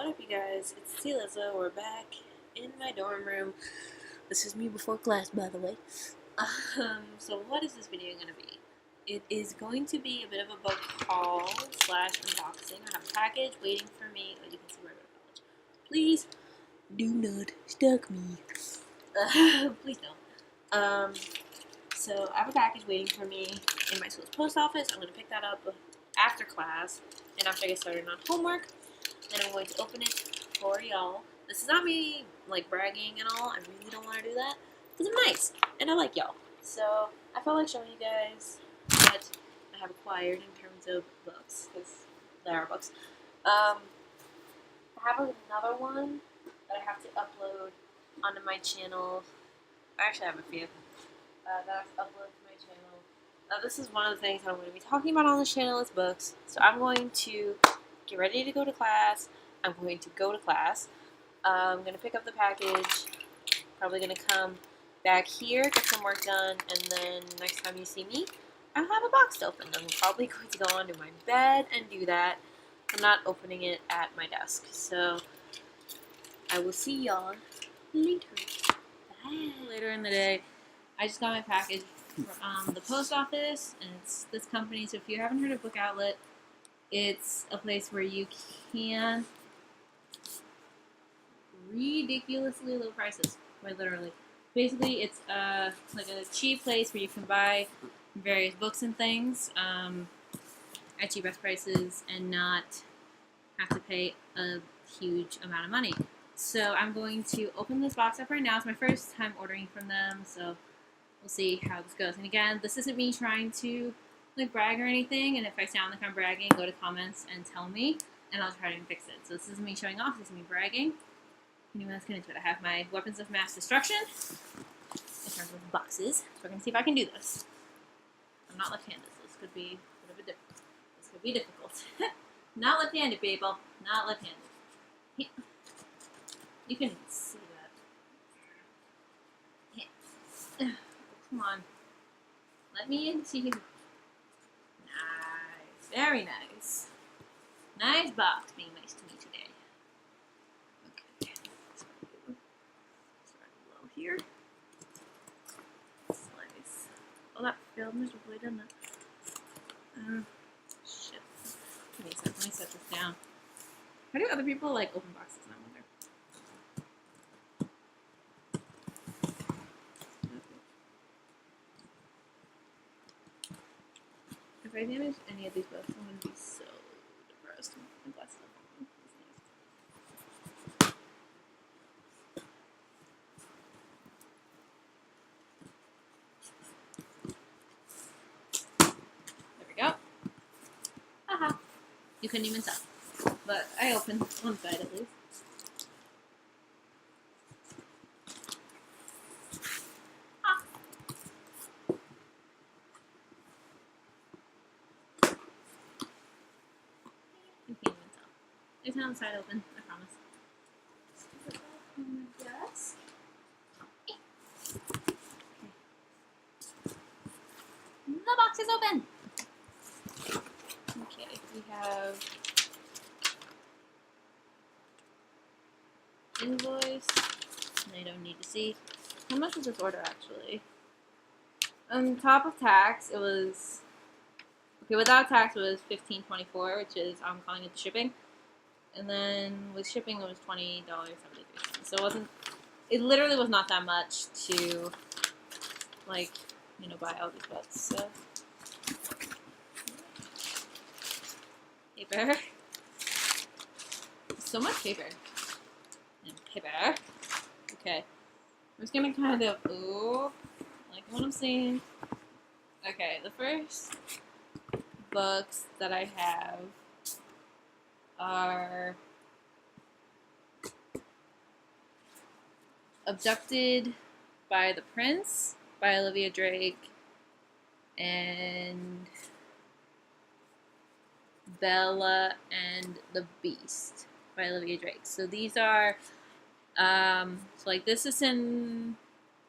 What up, you guys? It's Lizzo. We're back in my dorm room. This is me before class, by the way. So what is this video going to be? It is going to be a bit of a book haul slash unboxing. I have a package waiting for me. Oh, you can see where I go to college. Please do not stalk me. Please don't. So I have a package waiting for me in my school's post office. I'm going to pick that up after class and after I get started on homework. Then I'm going to open it for y'all. This is not me like bragging and all. I really don't want to do that because I'm nice and I like y'all. So I felt like showing you guys what I have acquired in terms of books because there are books. I have another one that I have to upload onto my channel. I actually have a few that I have to upload to my channel. This is one of the things that I'm going to be talking about on this channel is books. So I'm going to get ready to go to class. I'm going to go to class. I'm going to pick up the package. Probably going to come back here, get some work done, and then next time you see me, I'll have a box to open. I'm probably going to go onto my bed and do that. I'm not opening it at my desk. So I will see y'all later. Bye. Later in the day, I just got my package from the post office, and it's this company. So if you haven't heard of Book Outlet, it's a place where you can ridiculously low prices, quite literally. Basically, it's like a cheap place where you can buy various books and things at cheapest prices and not have to pay a huge amount of money. So I'm going to open this box up right now. It's my first time ordering from them, so we'll see how this goes. And again, this isn't me trying to like brag or anything, and if I sound like I'm bragging, go to comments and tell me, and I'll try to fix it. So this isn't me showing off, this is me bragging. Anyway, let's get into it. I have my weapons of mass destruction in terms of boxes, so we're going to see if I can do this. I'm not left-handed, so this could be a bit difficult. This could be difficult. Not left-handed, people. Not left-handed. Yeah. You can see that. Yeah. Come on. Let me into you. Nice. Very nice. Nice box being nice to me today. Okay. Start low here. Slice. Oh, that failed miserably, didn't it? Shit. Give me a sec. Let me set this down. How do other people like open boxes? I wonder. If I damage any of these books, I'm going to be so depressed. My glasses are falling. There we go. Haha. You couldn't even tell. But I opened one side at least. Ah. You can't even tell. There's one side open, I promise. Yes. The box is open. Okay, we have invoice. I don't need to see. How much is this order actually? On top of tax, it was okay. Without tax, it was $15.24, which is I'm calling it the shipping. And then with shipping, it was $20.73. So it wasn't. It literally was not that much to, like, buy all these books. So paper. So much paper. And paper. Okay. I'm just gonna kind of like what I'm seeing. Okay, the first books that I have are Abducted by the Prince by Olivia Drake and Bella and the Beast by Olivia Drake. So these are so like this is in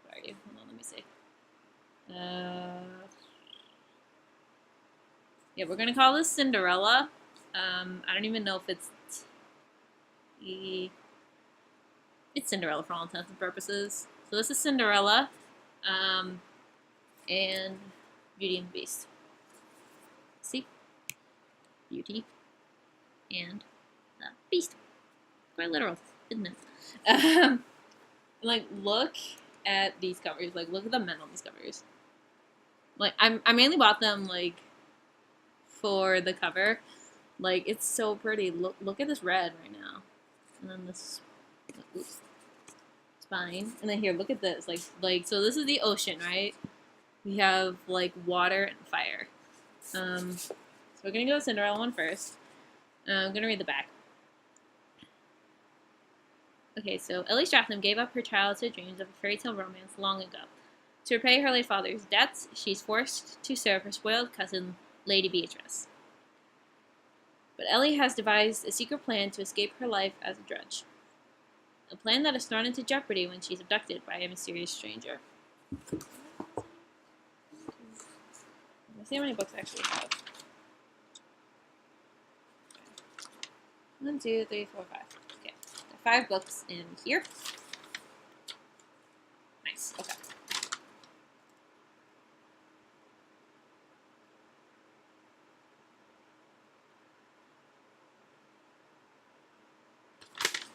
sorry, hold on, let me see. Yeah, we're gonna call this Cinderella. I don't even know if it's It's Cinderella for all intents and purposes. So this is Cinderella, and Beauty and the Beast. See? Beauty and the Beast. Quite literal, isn't it? Like, look at these covers. Like, look at the men on these covers. Like, I mainly bought them, like, for the cover. Like, it's so pretty. Look at this red right now. And then this, oops, spine. And then here, look at this. Like, so this is the ocean, right? We have, like, water and fire. So we're gonna go with Cinderella one first. I'm gonna read the back. Okay, so Ellie Stratham gave up her childhood dreams of a fairy tale romance long ago. To repay her late father's debts, she's forced to serve her spoiled cousin, Lady Beatrice. But Ellie has devised a secret plan to escape her life as a drudge. A plan that is thrown into jeopardy when she's abducted by a mysterious stranger. Let's see how many books I actually have. 1, 2, 3, 4, 5. Okay. There are 5 books in here. Nice. Okay.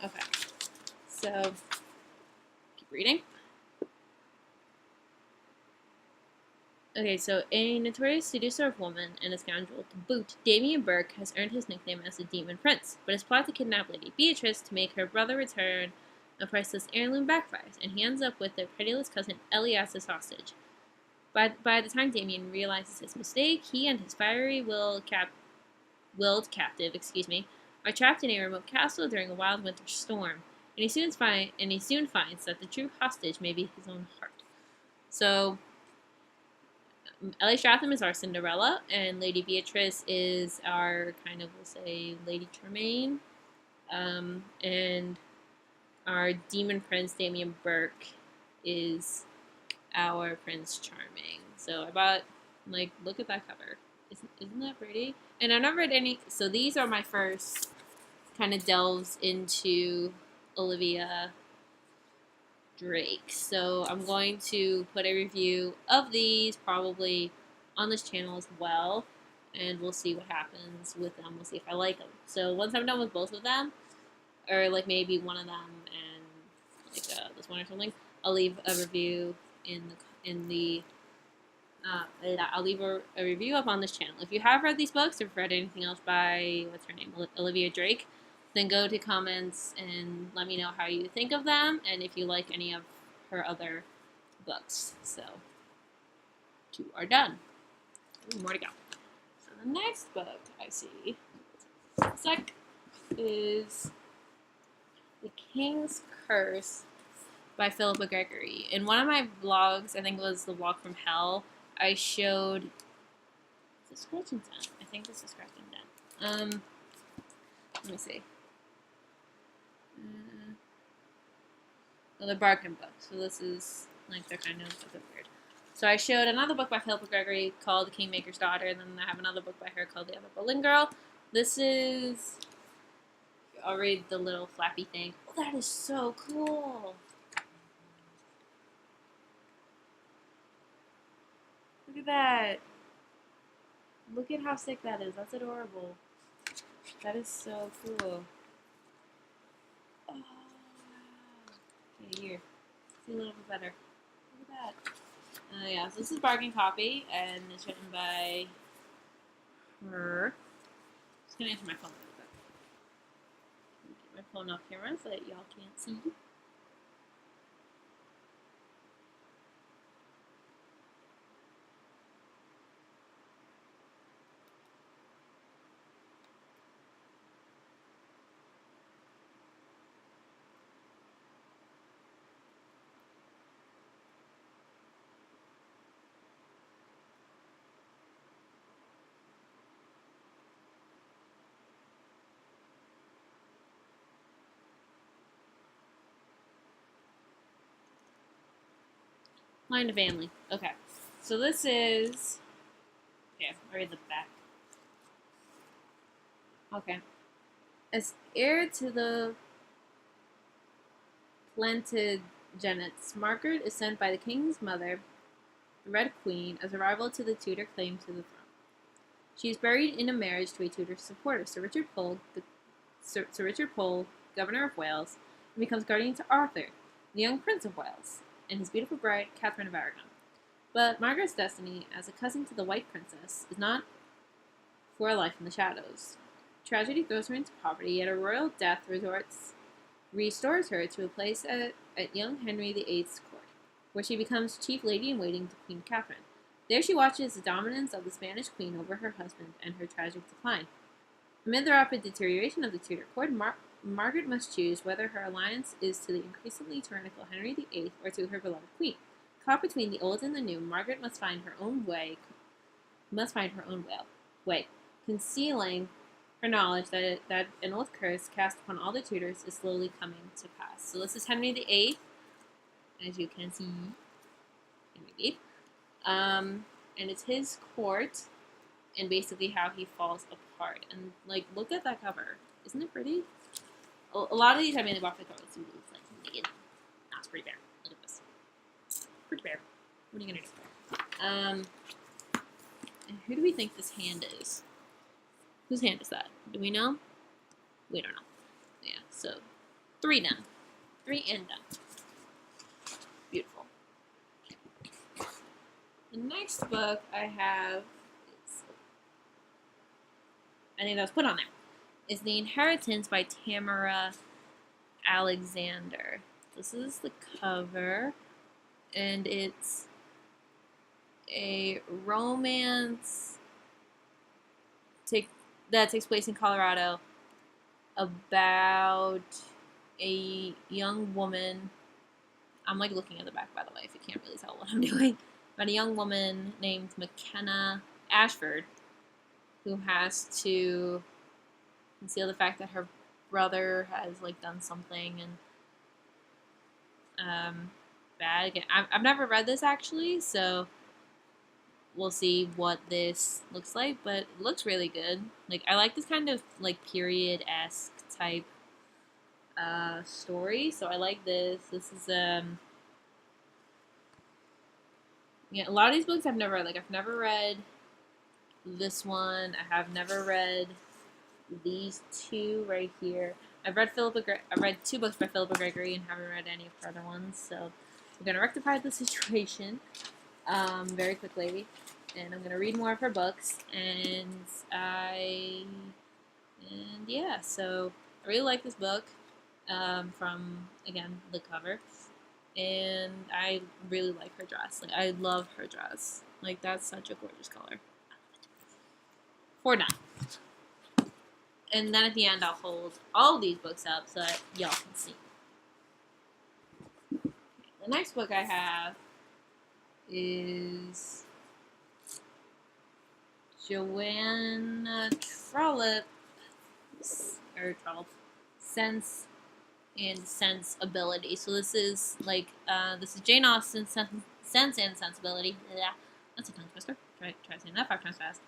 Okay. So, keep reading. Okay, so a notorious seducer of women and a scoundrel to boot, Damien Burke has earned his nickname as the Demon Prince, but his plot to kidnap Lady Beatrice to make her brother return a priceless heirloom backfires, and he ends up with their pitiless cousin Ellie as his hostage. By the time Damien realizes his mistake, he and his fiery willed captive, are trapped in a remote castle during a wild winter storm, and he soon finds that the true hostage may be his own heart. So Ellie Stratham is our Cinderella, and Lady Beatrice is our kind of, we'll say, Lady Tremaine. And our Demon Prince, Damien Burke, is our Prince Charming. So I bought, like, look at that cover. Isn't that pretty? And I've never read any, so these are my first kind of delves into Olivia Drake. So I'm going to put a review of these probably on this channel as well, and we'll see what happens with them. We'll see if I like them. So once I'm done with both of them, or like maybe one of them and like this one or something, I'll leave a review I'll leave a review up on this channel. If you have read these books or read anything else by what's her name, Olivia Drake, then go to comments and let me know how you think of them and if you like any of her other books. So, 2 are done. More to go. So the next book I see is The King's Curse by Philippa Gregory. In one of my vlogs, I think it was the Walk from Hell, I showed... Is this Scratching Den? I think this is Scratching Den. Let me see. The bargain book. So this is like they're kind of a bit weird. So I showed another book by Philippa Gregory called The Kingmaker's Daughter, and then I have another book by her called The Other Boleyn Girl. This is, I'll read the little flappy thing. Oh, that is so cool. Look at that. Look at how sick that is. That's adorable. That is so cool. Oh, okay, here. See a little bit better. Look at that. Yeah, so this is Bargain Copy, and it's written by her. I'm just gonna answer my phone real quick. Get my phone off camera so that y'all can't see. Find a family. Okay. So this is... Okay, I'll read the back. Okay. As heir to the Plantagenets. Margaret is sent by the king's mother, the Red Queen, as a rival to the Tudor claim to the throne. She is buried in a marriage to a Tudor supporter, Sir Richard Pole, Governor of Wales, and becomes guardian to Arthur, the young Prince of Wales, and his beautiful bride, Catherine of Aragon. But Margaret's destiny, as a cousin to the White Princess, is not for a life in the shadows. Tragedy throws her into poverty, yet a royal death restores her to a place at young Henry VIII's court, where she becomes chief lady-in-waiting to Queen Catherine. There she watches the dominance of the Spanish queen over her husband and her tragic decline. Amid the rapid deterioration of the Tudor court, Margaret must choose whether her alliance is to the increasingly tyrannical Henry VIII or to her beloved queen. Caught between the old and the new, Margaret must find her own way, concealing her knowledge that an old curse cast upon all the Tudors is slowly coming to pass. So this is Henry VIII, as you can see, Henry VIII. And it's his court, and basically how he falls apart. And like, look at that cover. Isn't it pretty? A lot of these I mainly bought for the cover. So it's like naked. That's pretty bear. Look at this. Pretty bear. What are you gonna do? And who do we think this hand is? Whose hand is that? Do we know? We don't know. Yeah, so 3 done. 3 and done. Beautiful. The next book I have is, I think that was put on there, is The Inheritance by Tamara Alexander. This is the cover, and it's a romance that takes place in Colorado about a young woman. I'm like looking at the back, by the way, if you can't really tell what I'm doing. About a young woman named McKenna Ashford who has to conceal the fact that her brother has like done something and bad. Again, I've never read this actually, so we'll see what this looks like, but it looks really good. Like, I like this kind of like period-esque type story, so I like this. This is yeah, a lot of these books I've never read. Like, I've never read this one. I have never read these 2 right here. I've read 2 books by Philippa Gregory and haven't read any of her other ones, so I'm gonna rectify the situation very quickly, and I'm gonna read more of her books, and yeah, so I really like this book from, again, the cover, and I really like her dress. Like, I love her dress. Like, that's such a gorgeous color. 4 done. And then at the end, I'll hold all these books up so that y'all can see. The next book I have is Joanna Trollope, Sense and Sensibility. So this is like this is Jane Austen's Sense and Sensibility. Yeah, that's a tongue twister. Try saying that 5 times fast.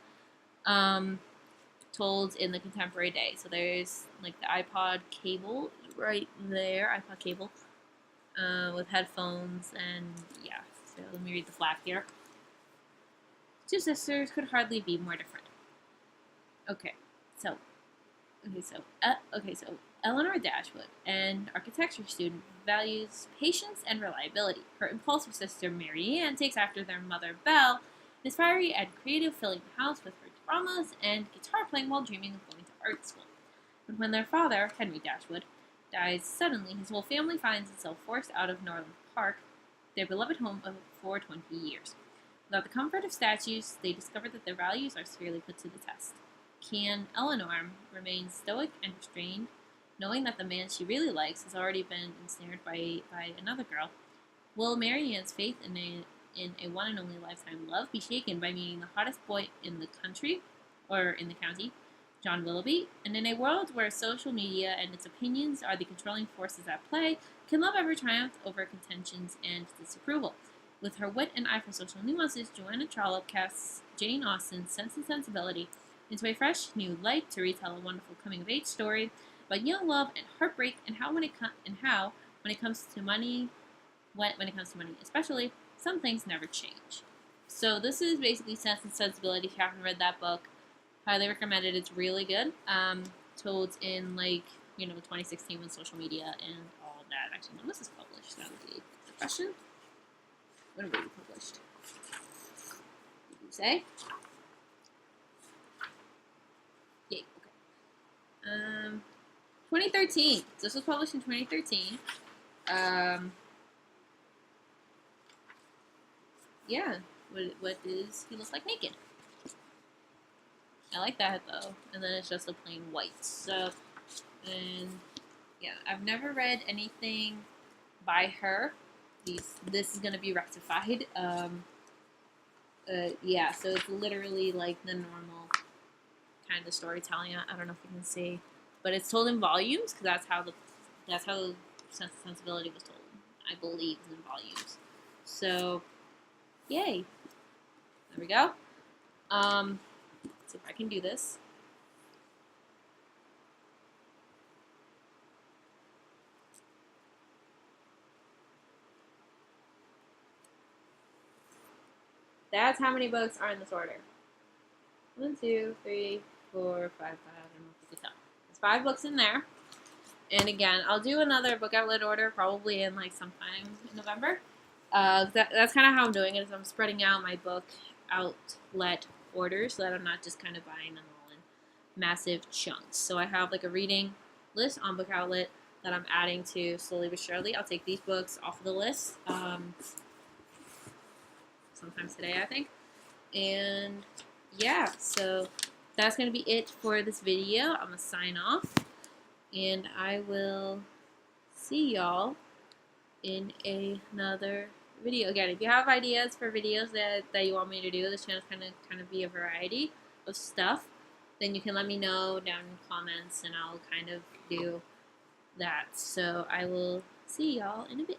Told in the contemporary day. So there's like the iPod cable right there, iPod cable, with headphones, and yeah. So let me read the flap here. 2 sisters could hardly be more different. Okay, so Eleanor Dashwood, an architecture student, values patience and reliability. Her impulsive sister Marianne takes after their mother Belle, is fiery and creative, filling the house with her dramas and guitar playing while dreaming of going to art school. But when their father, Henry Dashwood, dies suddenly, his whole family finds itself forced out of Norland Park, their beloved home for 20 years. Without the comfort of statues, they discover that their values are severely put to the test. Can Eleanor remain stoic and restrained, knowing that the man she really likes has already been ensnared by another girl? Will Marianne's faith in a one and only lifetime love be shaken by meeting the hottest boy in the country, or in the county, John Willoughby? And in a world where social media and its opinions are the controlling forces at play, can love ever triumph over contentions and disapproval? With her wit and eye for social nuances, Joanna Trollope casts Jane Austen's Sense and Sensibility into a fresh, new light to retell a wonderful coming-of-age story about young love and heartbreak, and how when it comes to money, when it comes to money especially, some things never change. So this is basically Sense and Sensibility. If you haven't read that book, highly recommend it. It's really good. Told in 2016 when social media and all that. Actually, when was this published? That would be the question. When was it published? Did you say? Yeah. Okay. 2013. This was published in 2013. Yeah. What does he look like naked? I like that though. And then it's just a plain white. So, and yeah, I've never read anything by her. This is gonna be rectified. Yeah, so it's literally like the normal kind of storytelling. I don't know if you can see, but it's told in volumes because that's how Sense and Sensibility was told. I believe in volumes. So, yay! There we go. Let's see if I can do this. That's how many books are in this order. 1, 2, 3, 4, 5, 5. I don't know if you can tell. There's 5 books in there. And again, I'll do another book outlet order probably in sometime in November. That's kind of how I'm doing it. Is I'm spreading out my book outlet orders so that I'm not just kind of buying them all in massive chunks. So I have a reading list on Book Outlet that I'm adding to slowly but surely. I'll take these books off of the list sometime today, I think. And yeah, so that's going to be it for this video. I'm going to sign off, and I will see y'all in another video. Again, if you have ideas for videos that you want me to do, this channel's kind of be a variety of stuff, then you can let me know down in the comments, and I'll kind of do that. So I will see y'all in a bit.